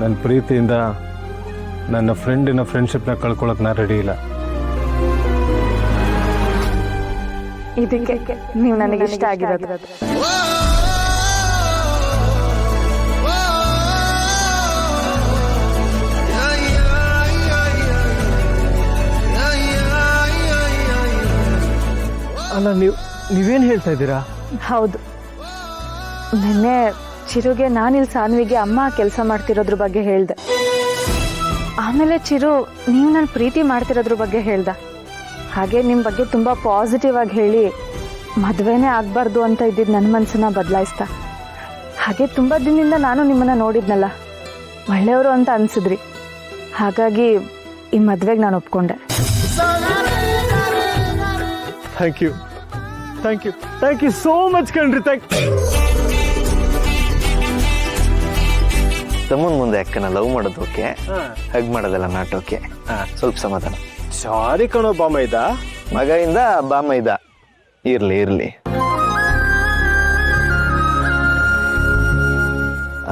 ನನ್ನ ಪ್ರೀತಿಯಿಂದ ನನ್ನ ಫ್ರೆಂಡಿನ ಫ್ರೆಂಡ್ಶಿಪ್ನ ಕಳ್ಕೊಳಕ್ಕೆ ನಾನು ರೆಡಿ ಇಲ್ಲ. ಇದಕ್ಕೆ ನೀವು ನನಗೆ ಇಷ್ಟ ಆಗಿರೋದು. ಅಲ್ಲ, ನೀವೇನು ಹೇಳ್ತಾ ಇದ್ದೀರಾ? ಹೌದು, ನಿನ್ನೆ ಚಿರುಗೆ ನಾನಿಲ್ಲಿ ಸಾನ್ವಿಗೆ ಅಮ್ಮ ಕೆಲಸ ಮಾಡ್ತಿರೋದ್ರ ಬಗ್ಗೆ ಹೇಳ್ದೆ. ಆಮೇಲೆ ಚಿರು ನೀವು ನನ್ನ ಪ್ರೀತಿ ಮಾಡ್ತಿರೋದ್ರ ಬಗ್ಗೆ ಹೇಳ್ದ. ಹಾಗೆ ನಿಮ್ಮ ಬಗ್ಗೆ ತುಂಬ ಪಾಸಿಟಿವ್ ಆಗಿ ಹೇಳಿ ಮದುವೆನೇ ಆಗಬಾರ್ದು ಅಂತ ಇದ್ದಿದ್ದು ನನ್ನ ಮನಸ್ಸನ್ನ ಬದಲಾಯಿಸ್ತಾ. ಹಾಗೆ ತುಂಬ ದಿನದಿಂದ ನಾನು ನಿಮ್ಮನ್ನು ನೋಡಿದ್ನಲ್ಲ, ಒಳ್ಳೆಯವರು ಅಂತ ಅನಿಸಿದ್ರಿ. ಹಾಗಾಗಿ ಈ ಮದುವೆಗೆ ನಾನು ಒಪ್ಕೊಂಡೆ. Thank you, thank you, thank you so much ಕಣ್ರಿ. ತಮ್ಮನ ಮುಂದೆ ಅಕ್ಕನ ಲವ್ ಮಾಡೋದು ಓಕೆ, ಹಗ್ ಮಾಡೋದೆಲ್ಲ ನಾಟ್ ಓಕೆ. ಸ್ವಲ್ಪ ಸಮಾಧಾನ. ಸಾರಿ ಕಣೋ ಬಾಮೈದ. ಮಗಯಿಂದ ಬಾಮೈದ. ಇರ್ಲಿ ಇರ್ಲಿ.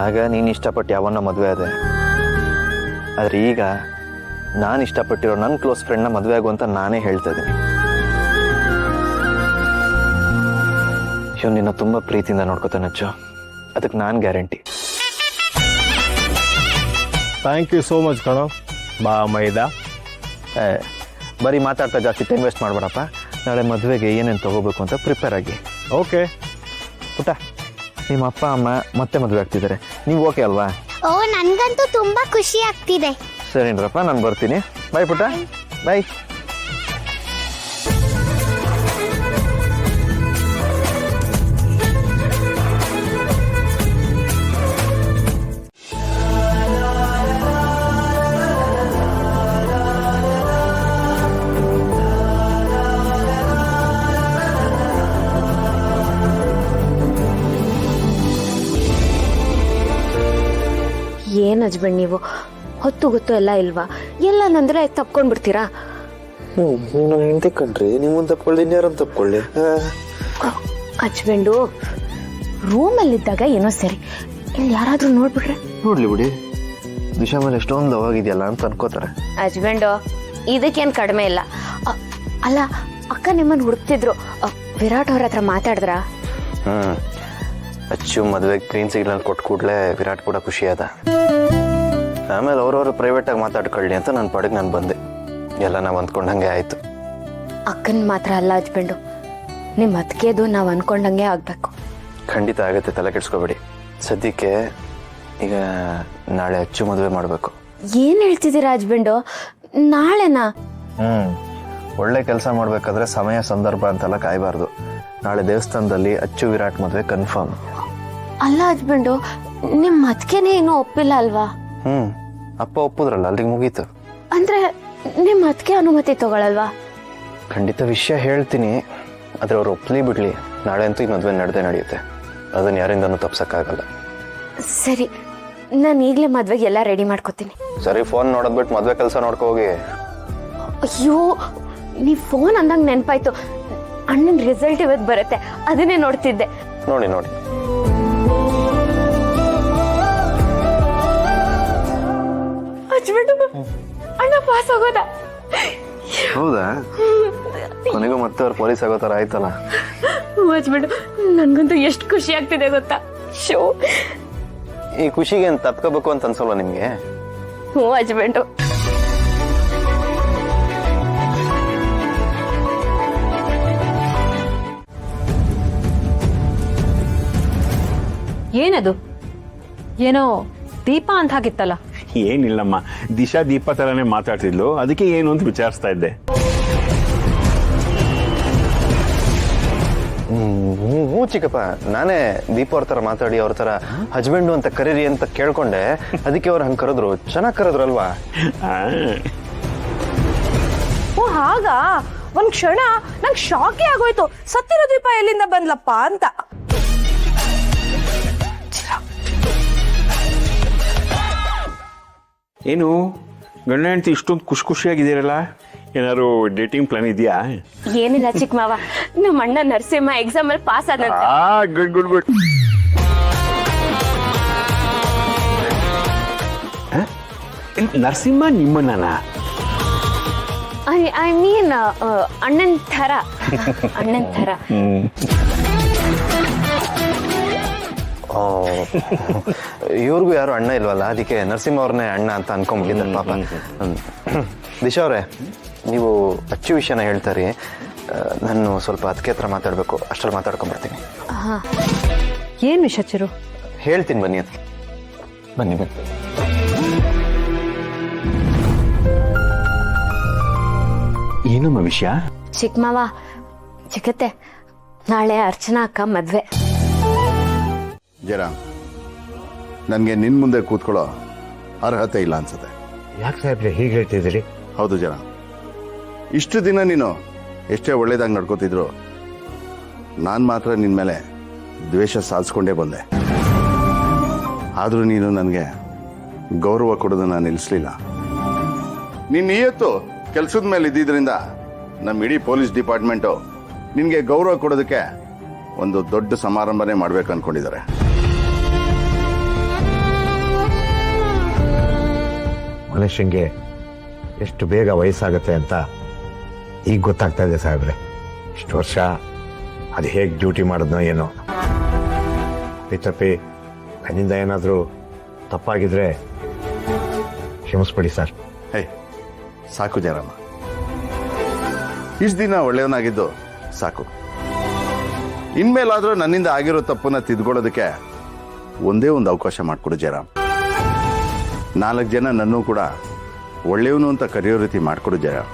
ಆಗ ನೀನು ಇಷ್ಟಪಟ್ಟು ಯಾವನ್ನ ಮದುವೆ ಆದೆ, ಆದ್ರೆ ಈಗ ನಾನು ಇಷ್ಟಪಟ್ಟಿರೋ ನನ್ನ ಕ್ಲೋಸ್ ಫ್ರೆಂಡ್ನ ಮದುವೆ ಆಗುವಂತ ನಾನೇ ಹೇಳ್ತಾ ಇದ್ದೀನಿ. ಇವ್ ನಿನ್ನ ತುಂಬಾ ಪ್ರೀತಿಯಿಂದ ನೋಡ್ಕೋತಾನೆ ಅಚ್ಚು, ಅದಕ್ಕೆ ನಾನು guarantee. Thank you so much ಕಣೋ ಬಾಮೈದ. ಬರೀ ಮಾತಾಡ್ತಾ ಜಾಸ್ತಿ ಟೈಮ್ ವೇಸ್ಟ್ ಮಾಡ್ಬೇಡಪ್ಪ. ನಾಳೆ ಮದುವೆಗೆ ಏನೇನು ತಗೋಬೇಕು ಅಂತ ಪ್ರಿಪೇರ್ ಆಗಿ. ಓಕೆ ಪುಟ್ಟ, ನಿಮ್ಮ ಅಪ್ಪ ಅಮ್ಮ ಮತ್ತೆ ಮದುವೆ ಆಗ್ತಿದ್ದಾರೆ, ನೀವು ಓಕೆ ಅಲ್ವಾ? ಓ, ನನ್ಗಂತೂ ತುಂಬಾ ಖುಷಿ ಆಗ್ತಿದೆ. ಸರಿನ್ರಪ್ಪ, ನಾನು ಬರ್ತೀನಿ. ಬಾಯ್ ಪುಟ್ಟ, ಬಾಯ್. ಏನು ಹಸ್ಬೆಂಡ್ ನೀವು ಹೊತ್ತು ಗೊತ್ತು ಎಲ್ಲ ಇಲ್ವಾ? ಎಲ್ಲ ನಂದ್ರೆ ತಪ್ಕೊಂಡ್ಬಿಡ್ತೀರಾ? ಹೆಂಡತಿ ಕಣ್ರಿ, ನೀವು ತಪ್ಕೊಳ್ಳಿ, ಇನ್ಯಾರನ್ನು ತಪ್ಕೊಳ್ಳಿ. ಹಸ್ಬೆಂಡು ರೂಮಲ್ಲಿದ್ದಾಗ ಏನೋ ಸರಿ, ಇಲ್ಲಿ ಯಾರಾದ್ರೂ ನೋಡ್ಬಿಟ್ರೆ? ನೋಡ್ಲಿ ಬಿಡಿ, ದಿಶಾ ಮೇಲೆ ಎಷ್ಟೊಂದು ಲವ್ ಆಗಿದೆಯಲ್ಲ ಅಂತ ಅನ್ಕೋತಾರೆ. ಹಸ್ಬೆಂಡು ಇದಕ್ಕೇನು ಕಡಿಮೆ ಇಲ್ಲ. ಅಲ್ಲ, ಅಕ್ಕ ನಿಮ್ಮನ್ನು ಹುಡುಕ್ತಿದ್ರು, ವಿರಾಟ್ ಅವ್ರ ಹತ್ರ ಮಾತಾಡಿದ್ರಾ? ಅಚ್ಚು ಮದುವೆಗೆ ಗ್ರೀನ್ ಸಿಗ್ನಲ್ ಕೊಟ್ಟು ಕೂಡಲೇ ವಿರಾಟ್ ಕೂಡ ಖುಷಿ ಆದ. ಆಮೇಲೆ ಅವ್ರವ್ರು ಪ್ರೈವೇಟಾಗಿ ಮಾತಾಡ್ಕೊಳ್ಳಿ ಅಂತ ನನ್ನ ಪಾಡಿಗೆ ನಾನು ಬಂದೆ. ಎಲ್ಲ ನಾವು ಅಂದ್ಕೊಂಡಂಗೆ ಆಯಿತು. ಅಕ್ಕನ ಮಾತ್ರ ಅಲ್ಲ ಹಸ್ಬೆಂಡು, ನಿಮ್ಮ ಅತ್ತಿಗೆದು ನಾವು ಅನ್ಕೊಂಡಂಗೆ ಆಗಬೇಕು. ಖಂಡಿತ ಆಗುತ್ತೆ, ತಲೆ ಕೆಡಿಸ್ಕೋಬೇಡಿ. ಸದ್ಯಕ್ಕೆ ಈಗ ನಾಳೆ ಅಚ್ಚು ಮದುವೆ ಮಾಡಬೇಕು. ಏನು ಹೇಳ್ತಿದ್ದೀರಾ ಹಸ್ಬೆಂಡು? ನಾಳೆನಾ? ಒಳ್ಳೆ ಕೆಲಸ ಮಾಡಬೇಕಾದ್ರೆ ಸಮಯ ಸಂದರ್ಭ ಅಂತೆಲ್ಲ ಕಾಯಬಾರ್ದು. ನಾಳೆ ದೇವಸ್ಥಾನದಲ್ಲಿ ಅಚ್ಚು ವಿರಾಟ್ ಮದುವೆ ಕನ್ಫರ್ಮ್. ಅಲ್ಲ ಹಸ್ಬೆಂಡು, ನಿಮ್ಮ ಅತ್ತಿಗೆನೇ ಇನ್ನೂ ಒಪ್ಪಿಲ್ಲ ಅಲ್ವಾ? ಅಪ್ಪ ಒಪ್ಪುದ್ರಲ್ಲ, ಅಲ್ಲಿಗೆ ಮುಗೀತು. ಅಂದ್ರೆ ನಿಮ್ಮ ಅತ್ತಿಗೆ ಅನುಮತಿ ತಗೊಳಲ್ವಾ? ಖಂಡಿತ ವಿಷಯ ಹೇಳ್ತೀನಿ, ಆದರೆ ಅವ್ರು ಒಪ್ಪಲಿ ಬಿಡ್ಲಿ, ನಾಳೆ ಅಂತೂ ಈ ಮದುವೆ ನಡೆದೇ ನಡೆಯುತ್ತೆ. ಅದನ್ನು ಯಾರಿಂದನೂ ತಪ್ಸಕ್ಕಾಗಲ್ಲ. ಸರಿ, ನಾನು ಈಗಲೇ ಮದ್ವೆಗೆ ಎಲ್ಲ ರೆಡಿ ಮಾಡ್ಕೋತೀನಿ. ಸರಿ, ಫೋನ್ ನೋಡೋದ್ಬಿಟ್ಟು ಮದುವೆ ಕೆಲಸ ನೋಡ್ಕೊ ಹೋಗಿ. ಅಯ್ಯೋ, ನೀವು ಫೋನ್ ಅಂದಂಗೆ ನೆನಪಾಯ್ತು, ಅಣ್ಣನ ರಿಸಲ್ಟ್ ಇವತ್ತು ಬರುತ್ತೆ, ಅದನ್ನೇ ನೋಡ್ತಿದ್ದೆ. ನೋಡಿ ನೋಡಿ, ಹಚ್ಬಿಟ್ಟು ಅಣ್ಣ ಪಾಸ್ ಆಗೋದಾ? ಹೌದಾ? ಕೊನೆಗೂ ಮತ್ತೆ ಅವ್ರು ಪೊಲೀಸ್ ಆಗೋ ಥರ ಆಯ್ತಲ್ಲ. ಹಚ್ಬಿಟ್ಟು ನನ್ಗಂತೂ ಎಷ್ಟು ಖುಷಿ ಆಗ್ತಿದೆ ಗೊತ್ತಾ? ಶೋ, ಈ ಖುಷಿಗೆ ಏನು ತಪ್ಕೋಬೇಕು ಅಂತ ಅನ್ಸಲ್ವ ನಿಮ್ಗೆ? ಹ್ಞೂ ಹಚ್ಬಿಟ್ಟು. ಏನದು? ಏನೋ ದೀಪ ಅಂತ ಹಾಕಿತ್ತಲ್ಲ? ಏನಿಲ್ಲಮ್ಮ, ದಿಶಾ ದೀಪ ತರನೇ ಮಾತಾಡ್ತಿದ್ಲು, ಅದಕ್ಕೆ ಏನು ಅಂತ ವಿಚಾರಿಸ್ತಾ ಇದ್ದೆ. ಹ್ಞೂ ಚಿಕ್ಕಪ್ಪ, ನಾನೇ ದೀಪ ಅವ್ರ ಥರ ಮಾತಾಡಿ ಅವ್ರ ಥರ ಹಸ್ಬೆಂಡು ಅಂತ ಕರೀರಿ ಅಂತ ಕೇಳ್ಕೊಂಡೆ, ಅದಕ್ಕೆ ಅವ್ರು ಹಂಗೆ ಕರೆದ್ರು. ಚೆನ್ನಾಗಿ ಕರೆದ್ರಲ್ವಾ? ಓ ಹಾಗಾ? ಒಂದ್ ಕ್ಷಣ ನಂಗೆ ಶಾಕೇ ಆಗೋಯ್ತು, ಸತ್ತಿರೋ ದೀಪ ಎಲ್ಲಿಂದ ಬಂದ್ಲಪ್ಪ ಅಂತ. ಏನು ಗಂಡ ಹೆಂಡತಿ ಇಷ್ಟೊಂದು ಖುಷಿಯಾಗಿದ್ದೀರಲ್ಲ? ಏನಾದ್ರು ಡೇಟಿಂಗ್ ಪ್ಲಾನ್ ಇದೆಯಾ? ಏನಿಲ್ಲ ಚಿಕ್ಕ ಮಾವ, ನಮ್ಮ ಅಣ್ಣ ನರಸಿಂಹ ಎಕ್ಸಾಮ್ ಅಲ್ಲಿ ಪಾಸ್ ಆದಂತೆ. Good good good. ನರಸಿಂಹ ನಿಮ್ಮನ್ನ ಐ ಮೀನ್ ಅಣ್ಣನ ಥರ ಅಣ್ಣನ ಥರ. ಇವ್ರಿಗೂ ಯಾರು ಅಣ್ಣ ಇಲ್ವಲ್ಲ, ಅದಕ್ಕೆ ನರಸಿಂಹ ಅವ್ರನ್ನೇ ಅಣ್ಣ ಅಂತ ಅನ್ಕೊಂಡ್ಬಿಟ್ಟಿದ್ದಾರೆ ಪಾಪ. ದಿಶಾ ಅವರೇ, ನೀವು ಅಚ್ಚು ವಿಷಯನ ಹೇಳ್ತಾರೆ, ನಾನು ಸ್ವಲ್ಪ ಅದಕ್ಕೆ ಹತ್ರ ಮಾತಾಡಬೇಕು, ಅಷ್ಟರಲ್ಲಿ ಮಾತಾಡ್ಕೊಂಡ್ಬರ್ತೀನಿ. ಏನು ವಿಷಯ ಚಿರು? ಹೇಳ್ತೀನಿ ಬನ್ನಿ ಅದು. ಬನ್ನಿ ಬನ್ನಿ. ಏನಮ್ಮ ವಿಷಯ? ಚಿಕ್ಕಮ್ಮವ, ಚಿಕ್ಕತ್ತೆ, ನಾಳೆ ಅರ್ಚನಾ ಅಕ್ಕ ಮದ್ವೆ. ಜರ ನನಗೆ ನಿನ್ನ ಮುಂದೆ ಕೂತ್ಕೊಳ್ಳೋ ಅರ್ಹತೆ ಇಲ್ಲ ಅನ್ಸುತ್ತೆ. ಯಾಕೆ ಸಾಹೇಬ್ರೆ ಹೀಗೆ ಹೇಳ್ತಿದ್ದೀರಿ? ಹೌದು ಜರ, ಇಷ್ಟು ದಿನ ನೀನು ಎಷ್ಟೇ ಒಳ್ಳೇದಾಗಿ ನಡ್ಕೋತಿದ್ರು ನಾನು ಮಾತ್ರ ನಿನ್ನ ಮೇಲೆ ದ್ವೇಷ ಸಾಧಿಸ್ಕೊಂಡೇ ಬಂದೆ. ಆದರೂ ನೀನು ನನಗೆ ಗೌರವ ಕೊಡೋದನ್ನು ನಿಲ್ಲಿಸಲಿಲ್ಲ. ನಿನ್ನ ನಿಯತ್ತು ಕೆಲಸದ ಮೇಲೆ ಇದ್ದಿದ್ದರಿಂದ ನಮ್ಮ ಇಡೀ ಪೊಲೀಸ್ ಡಿಪಾರ್ಟ್ಮೆಂಟು ನಿನಗೆ ಗೌರವ ಕೊಡೋದಕ್ಕೆ ಒಂದು ದೊಡ್ಡ ಸಮಾರಂಭನೇ ಮಾಡ್ಬೇಕು ಅನ್ಕೊಂಡಿದ್ದಾರೆ. ಮನುಷ್ಯಂಗೆ ಎಷ್ಟು ಬೇಗ ವಯಸ್ಸಾಗುತ್ತೆ ಅಂತ ಈಗ ಗೊತ್ತಾಗ್ತಾ ಇದೆ ಸಾಹೇಬ್ರೆ. ಇಷ್ಟು ವರ್ಷ ಅದು ಹೇಗೆ ಡ್ಯೂಟಿ ಮಾಡಿದ್ನೋ ಏನೋ. ತಪ್ಪಿ ನನ್ನಿಂದ ಏನಾದರೂ ತಪ್ಪಾಗಿದ್ರೆ ಕ್ಷಮಿಸ್ಬಿಡಿ ಸರ್. ಹೇ ಸಾಕು ಜರಮ್ಮ, ಇಷ್ಟು ದಿನ ಒಳ್ಳೆಯವನಾಗಿದ್ದು ಸಾಕು. ಇನ್ಮೇಲಾದರೂ ನನ್ನಿಂದ ಆಗಿರೋ ತಪ್ಪನ್ನ ತಿದ್ಕೊಳ್ಳೋದಕ್ಕೆ ಒಂದೇ ಒಂದು ಅವಕಾಶ ಮಾಡಿಕೊಡು ಜಯರಾಮ್. 4 ಜನ ನನ್ನೂ ಕೂಡ ಒಳ್ಳೆಯವನು ಅಂತ ಕರೆಯೋ ರೀತಿ ಮಾಡಿಕೊಡು ಜಯರಾಮ್.